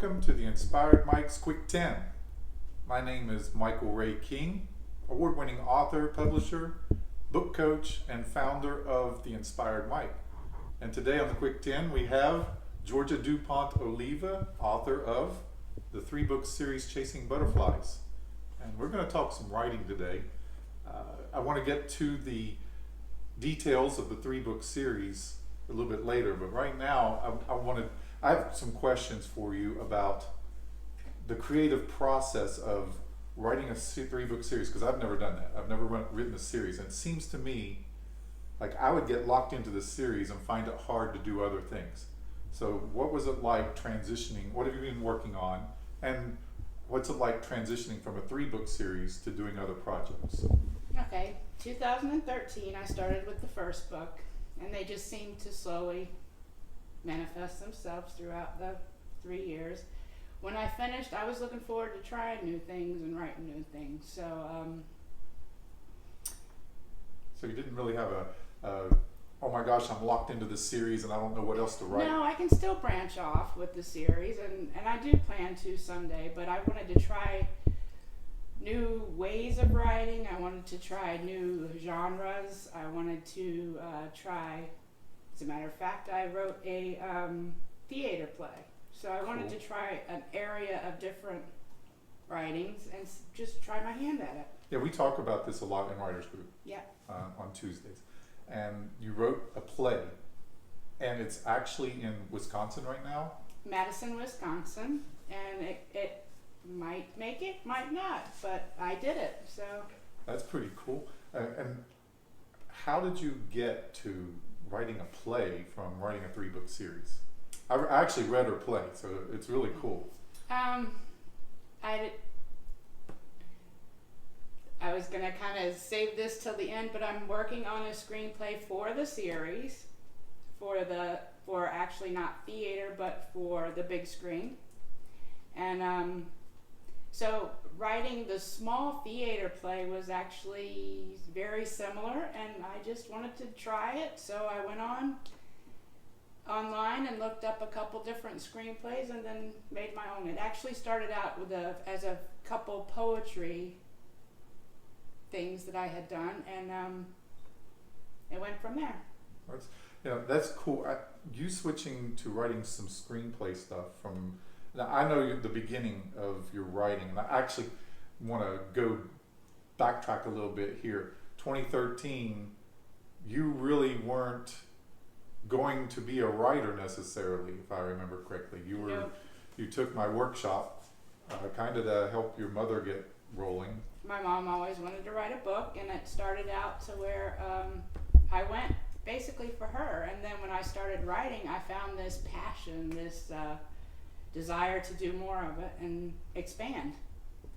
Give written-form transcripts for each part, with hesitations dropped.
Welcome to the Inspired Mike's Quick 10. My name is Michael Ray King, award-winning author, publisher, book coach, and founder of the Inspired Mike. And today on the Quick 10 we have Jorja DuPont Oliva, author of the 3-book series Chasing Butterflies. And we're going to talk some writing today. I want to get to the details of the 3-book series a little bit later, but right now I have some questions for you about the creative process of writing a 3-book series, because I've never done that. I've never written a series, and it seems to me like I would get locked into this series and find it hard to do other things. So what was it like transitioning? What have you been working on? And what's it like transitioning from a 3-book series to doing other projects? Okay, 2013 I started with the first book, and they just seemed to slowly manifest themselves throughout the 3 years. When I finished, I was looking forward to trying new things and writing new things. So you didn't really have oh my gosh, I'm locked into this series and I don't know what else to write. No, I can still branch off with the series, and I do plan to someday, but I wanted to try new ways of writing. I wanted to try new genres. I wanted to try, as a matter of fact, I wrote a theater play. So I wanted to try an area of different writings and just try my hand at it. Yeah, we talk about this a lot in Writers Group. Yeah. On Tuesdays. And you wrote a play, and it's actually in Wisconsin right now? Madison, Wisconsin, and it might make it, might not, but I did it, so. That's pretty cool. And how did you get to writing a play from writing a 3-book series? I actually read her play, so it's really cool. I was going to kind of save this till the end, but I'm working on a screenplay for the series, for actually not theater, but for the big screen. And so writing the small theater play was actually very similar, and I just wanted to try it. So I went online and looked up a couple different screenplays and then made my own. It actually started out with as a couple poetry things that I had done, and it went from there. That's cool. You switching to writing some screenplay stuff from, now I know the beginning of your writing, and I actually want to go backtrack a little bit here. 2013, you really weren't going to be a writer necessarily, if I remember correctly. You took my workshop kind of to help your mother get rolling. My mom always wanted to write a book, and it started out to where I went basically for her. And then when I started writing, I found this passion, this desire to do more of it and expand.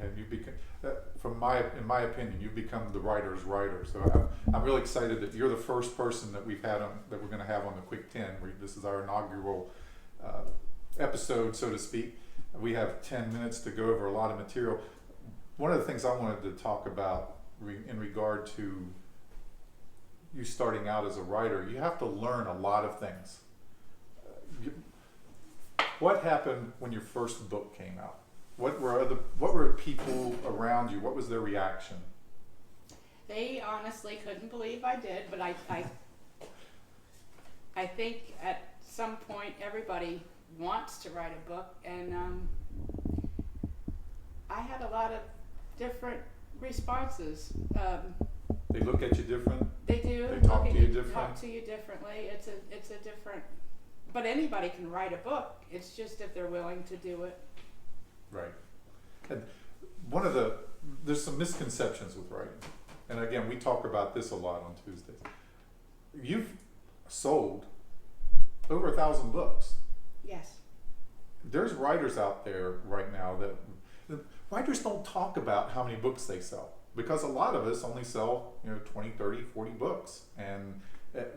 And you become, in my opinion, you've become the writer's writer. So I'm really excited that you're the first person that we've had that we're going to have on the Quick 10. This is our inaugural episode, so to speak. We have 10 minutes to go over a lot of material. One of the things I wanted to talk about in regard to you starting out as a writer, you have to learn a lot of things. What happened when your first book came out? What were people around you? What was their reaction? They honestly couldn't believe I did, but I think at some point everybody wants to write a book, and I had a lot of different responses. They look at you different? They do. They talk to you different? Talk to you differently. It's a different, but anybody can write a book. It's just if they're willing to do it. Right. And there's some misconceptions with writing. And again, we talk about this a lot on Tuesdays. You've sold over 1,000 books. Yes. There's writers out there right now that writers don't talk about how many books they sell, because a lot of us only sell 20, 30, 40 books, and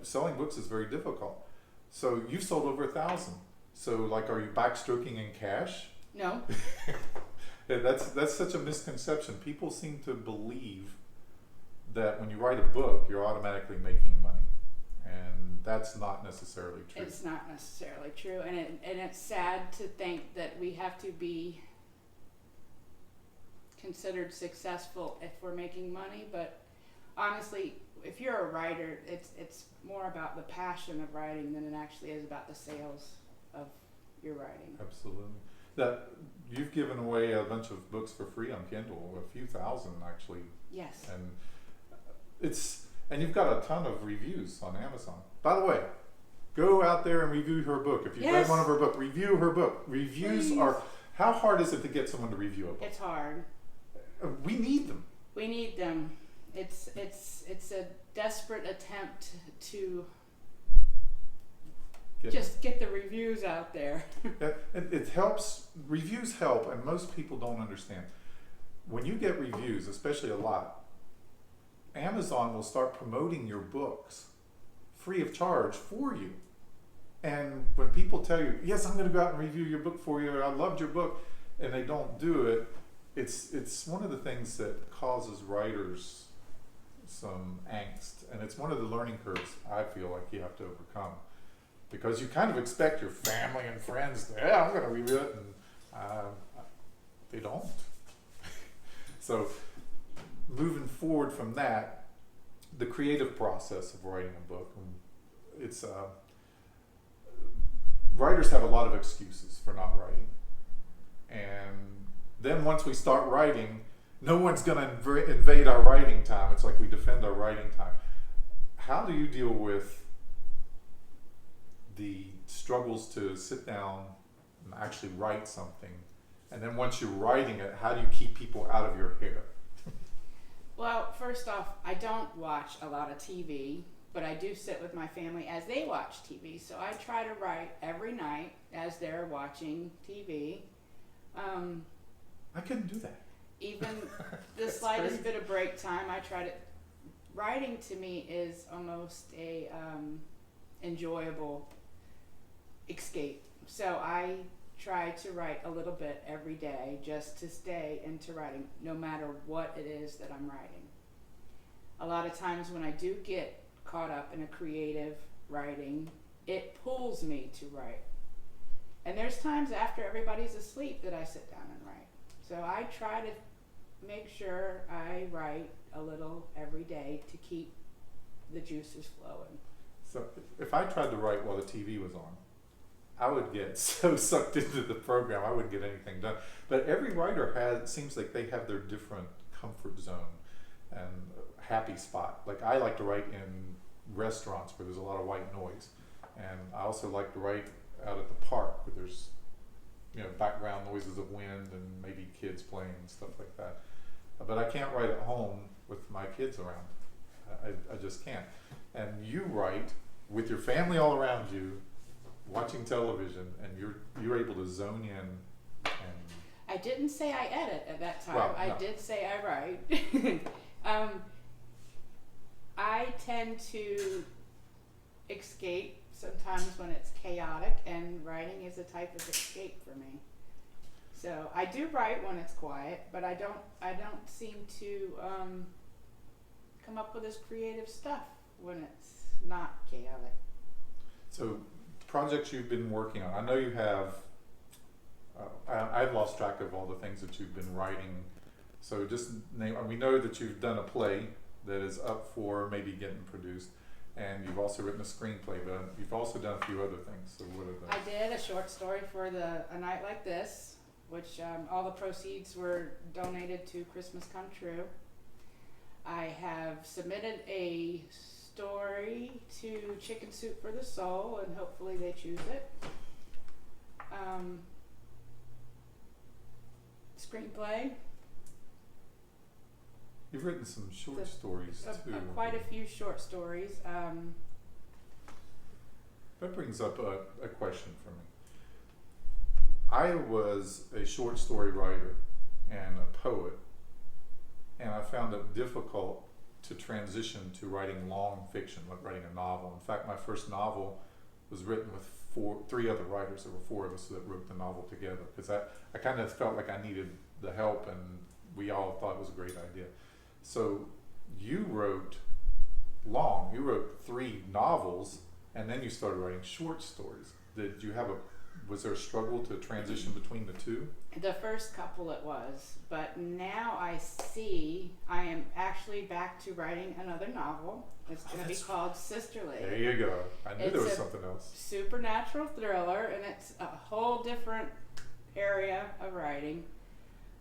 selling books is very difficult. So you've sold over 1,000. So are you backstroking in cash? No. That's such a misconception. People seem to believe that when you write a book, you're automatically making money, and that's not necessarily true. It's not necessarily true, and it's sad to think that we have to be considered successful if we're making money. But honestly, if you're a writer, it's more about the passion of writing than it actually is about the sales of your writing. Absolutely. That you've given away a bunch of books for free on Kindle, a few thousand actually, Yes. and you've got a ton of reviews on Amazon. By the way, go out there and review her book. If you've read Yes. one of her books, review her book. Reviews Please. are, how hard is it to get someone to review a book? It's hard. We need them. We need them. It's a desperate attempt to just get the reviews out there. It helps. Reviews help, and most people don't understand. When you get reviews, especially a lot, Amazon will start promoting your books free of charge for you. And when people tell you, yes, I'm going to go out and review your book for you, or I loved your book, and they don't do it, it's one of the things that causes writers some angst. And it's one of the learning curves I feel like you have to overcome. Because you kind of expect your family and friends to, yeah, I'm going to review it, and they don't. So moving forward from that, the creative process of writing a book, it's writers have a lot of excuses for not writing. And then once we start writing, no one's going to invade our writing time. It's like we defend our writing time. How do you deal with the struggles to sit down and actually write something, and then once you're writing it, how do you keep people out of your hair? Well, first off, I don't watch a lot of TV, but I do sit with my family as they watch TV. So I try to write every night as they're watching TV. I couldn't do that. Even the slightest bit of break time, I try to. Writing to me is almost a enjoyable escape. So I try to write a little bit every day just to stay into writing, no matter what it is that I'm writing. A lot of times when I do get caught up in a creative writing, it pulls me to write. And there's times after everybody's asleep that I sit down and write. So I try to make sure I write a little every day to keep the juices flowing. So if I tried to write while the TV was on, I would get so sucked into the program, I wouldn't get anything done. But every writer seems like they have their different comfort zone and happy spot. Like I like to write in restaurants where there's a lot of white noise. And I also like to write out at the park where there's, background noises of wind and maybe kids playing and stuff like that. But I can't write at home with my kids around. I just can't. And you write with your family all around you, watching television, and you're able to zone in. And I didn't say I edit at that time. Well, no. I did say I write. I tend to escape sometimes when it's chaotic, and writing is a type of escape for me. So I do write when it's quiet, but I don't seem to come up with this creative stuff when it's not chaotic. so projects you've been working on, I know you have, I've lost track of all the things that you've been writing. So just name, we know that you've done a play that is up for maybe getting produced, and you've also written a screenplay, but you've also done a few other things. So what are those? I did a short story for A Night Like This, which all the proceeds were donated to Christmas Come True. I have submitted a story to Chicken Soup for the Soul, and hopefully they choose it. Screenplay. You've written some short stories too. Quite a few short stories. That brings up a question for me. I was a short story writer and a poet, and I found it difficult to transition to writing long fiction, like writing a novel. In fact, my first novel was written with three other writers. There were four of us that wrote the novel together, because I kind of felt like I needed the help, and we all thought it was a great idea. So you wrote 3 novels, and then you started writing short stories. Did you have was there a struggle to transition between the two? The first couple it was, but now I see I am actually back to writing another novel. It's going to be called Sisterly. There you go. I knew there was something else. Supernatural thriller, and it's a whole different area of writing.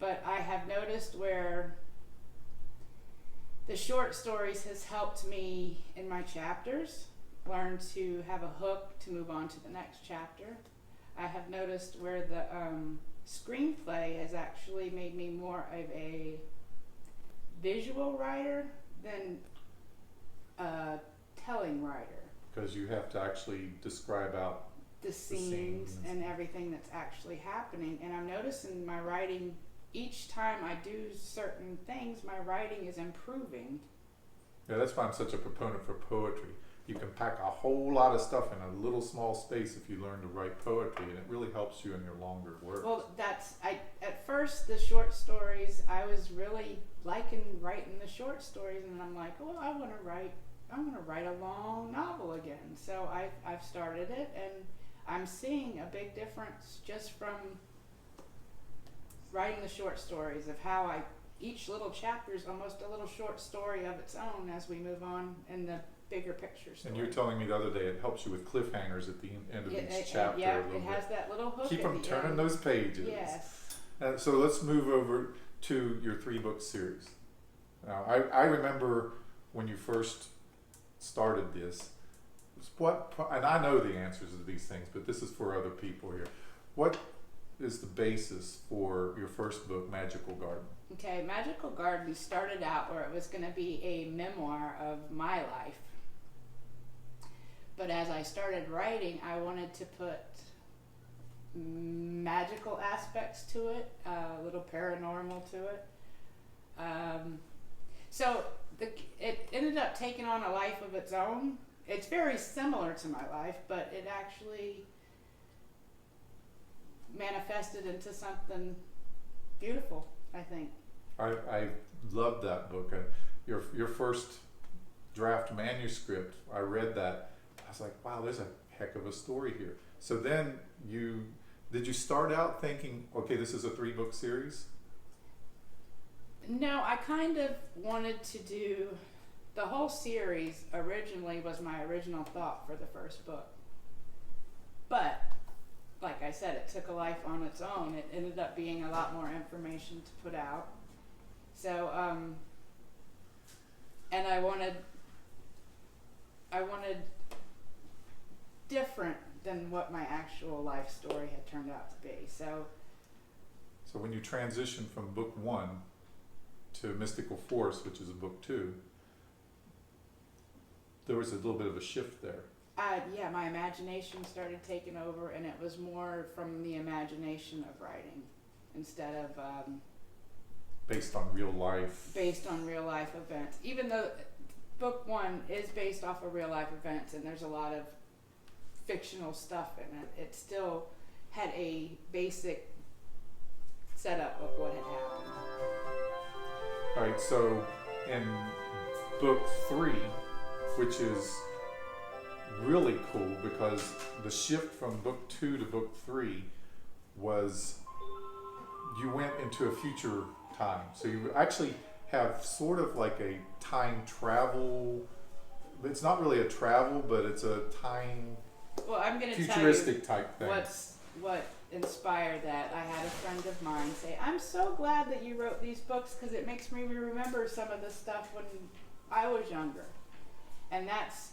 But I have noticed where the short stories has helped me in my chapters learn to have a hook to move on to the next chapter. I have noticed where the screenplay has actually made me more of a visual writer than a telling writer. Because you have to actually describe out The scenes and everything that's actually happening. And I'm noticing my writing, each time I do certain things, my writing is improving. Yeah, that's why I'm such a proponent for poetry. You can pack a whole lot of stuff in a little small space if you learn to write poetry, and it really helps you in your longer work. Well, at first the short stories, I was really liking writing the short stories, and I'm like, oh, I want to write a long novel again. So I've started it, and I'm seeing a big difference just from writing the short stories of how each little chapter is almost a little short story of its own as we move on in the bigger picture story. And you were telling me the other day it helps you with cliffhangers at the end of each chapter. Yeah, it has that little hook. Keep them turning those pages. Yes. So let's move over to your 3-book series. Now, I remember when you first started this, and I know the answers to these things, but this is for other people here. What is the basis for your first book, Magical Garden? Okay, Magical Garden started out where it was going to be a memoir of my life. But as I started writing, I wanted to put magical aspects to it, a little paranormal to it. So it ended up taking on a life of its own. It's very similar to my life, but it actually manifested into something beautiful, I think. I loved that book. Your first draft manuscript, I read that. I was like, wow, there's a heck of a story here. So then did you start out thinking, okay, this is a 3-book series? No, I kind of wanted to do the whole series. Originally was my original thought for the first book, but like I said, it took a life on its own. It ended up being a lot more information to put out. So and I wanted different than what my actual life story had turned out to be. So when you transitioned from book 1 to Mystical Force, which is a book 2, there was a little bit of a shift there. Yeah, my imagination started taking over, and it was more from the imagination of writing instead of based on real life. Based on real life events. Even though book 1 is based off of real life events, and there's a lot of fictional stuff in it, it still had a basic setup of what had happened. All right, so in book 3, which is really cool because the shift from book 2 to book 3 was you went into a future time. So you actually have sort of like a time travel. It's not really a travel, but it's a time I'm going to futuristic type thing. What inspired that. I had a friend of mine say, I'm so glad that you wrote these books because it makes me remember some of the stuff when I was younger. And that's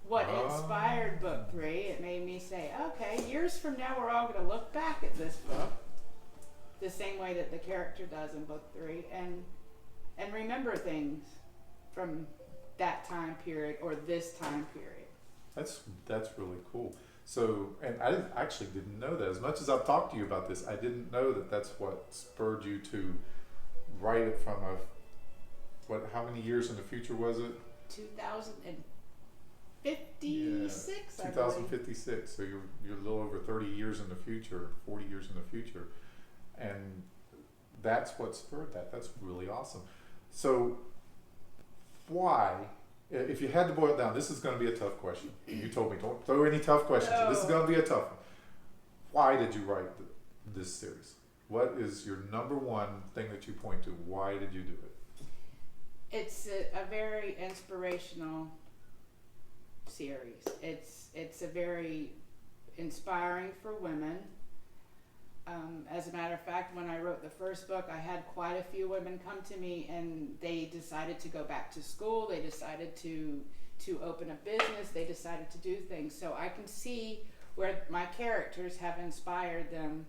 what inspired book 3. It made me say, okay, years from now we're all going to look back at this book the same way that the character does in book 3 and remember things from that time period or this time period. That's really cool. So, and I actually didn't know that. As much as I've talked to you about this, I didn't know that that's what spurred you to write it from how many years in the future was it? 2056, yeah, 2056. So you're a little over 30 years in the future, 40 years in the future. And that's what spurred that. That's really awesome. So why If you had to boil it down, this is going to be a tough question. You told me don't throw any tough questions. No. This is going to be a tough one. Why did you write this series? What is your number one thing that you point to? Why did you do it? It's a very inspirational series. It's a very inspiring for women. As a matter of fact, when I wrote the first book, I had quite a few women come to me, and they decided to go back to school. They decided to open a business. They decided to do things. So I can see where my characters have inspired them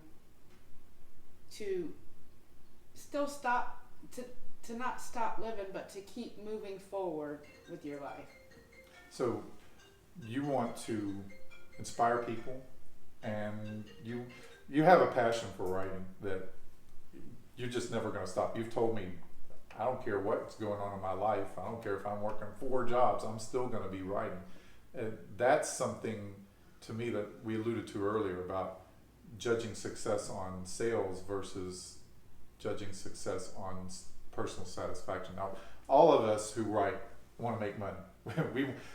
to still stop, to not stop living, but to keep moving forward with your life. So you want to inspire people, and you have a passion for writing that you're just never going to stop. You've told me, I don't care what's going on in my life. I don't care if I'm working 4 jobs. I'm still going to be writing. That's something to me that we alluded to earlier about judging success on sales versus judging success on personal satisfaction. Now, all of us who write want to make money.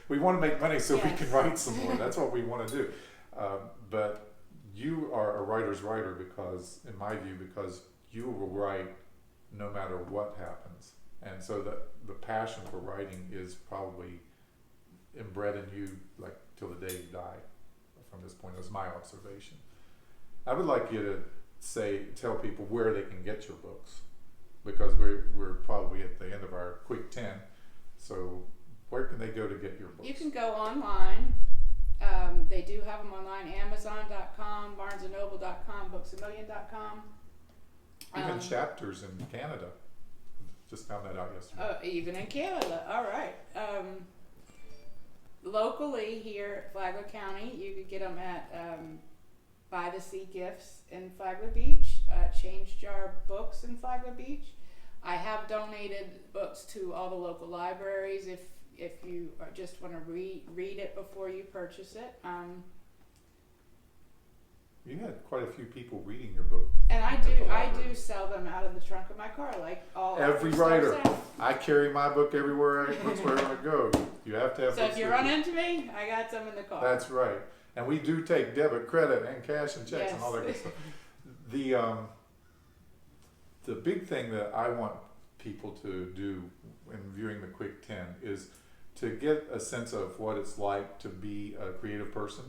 we want to make money so we can write some more. That's what we want to do. But you are a writer's writer because, in my view, because you will write no matter what happens. And so the passion for writing is probably inbred in you like till the day you die from this point. That's my observation. I would like you to tell people where they can get your books, because we're probably at the end of our quick 10. So where can they go to get your books? You can go online. They do have them online. Amazon.com, BarnesandNoble.com, BooksAMillion.com. Even chapters in Canada. Just found that out yesterday. Oh, even in Canada. All right. Locally here at Flagler County, you could get them at By the Sea Gifts in Flagler Beach, Change Jar Books in Flagler Beach. I have donated books to all the local libraries if you just want to read it before you purchase it. You had quite a few people reading your book. And I do sell them out of the trunk of my car, like all every writer. I carry my book everywhere books where I want to go. You have to have. So if you run into me, I got some in the car. That's right, and we do take debit, credit, and cash and checks and all that good stuff. The big thing that I want people to do in viewing the Quick 10 is to get a sense of what it's like to be a creative person,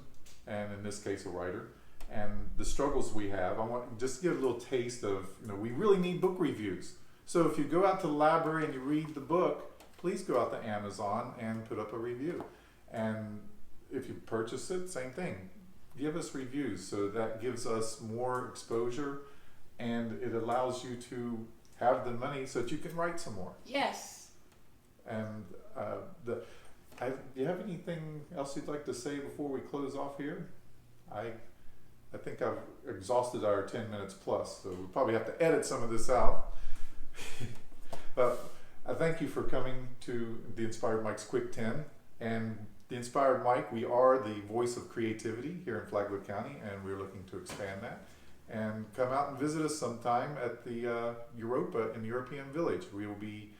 and in this case, a writer. And the struggles we have. I want just to give a little taste of, we really need book reviews. So if you go out to the library and you read the book, please go out to Amazon and put up a review. And if you purchase it, same thing. Give us reviews, so that gives us more exposure, and it allows you to have the money so that you can write some more. Yes. And do you have anything else you'd like to say before we close off here? I think I've exhausted our 10 minutes plus, so we'll probably have to edit some of this out. But I thank you for coming to the Inspired Mike's Quick 10. And the Inspired Mike, we are the voice of creativity here in Flagler County, and we're looking to expand that. And come out and visit us sometime at the Europa in European Village. We will be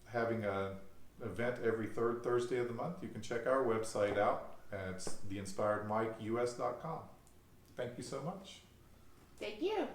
having an event every third Thursday of the month. You can check our website out. It's theinspiredmikeus.com. Thank you so much. Thank you.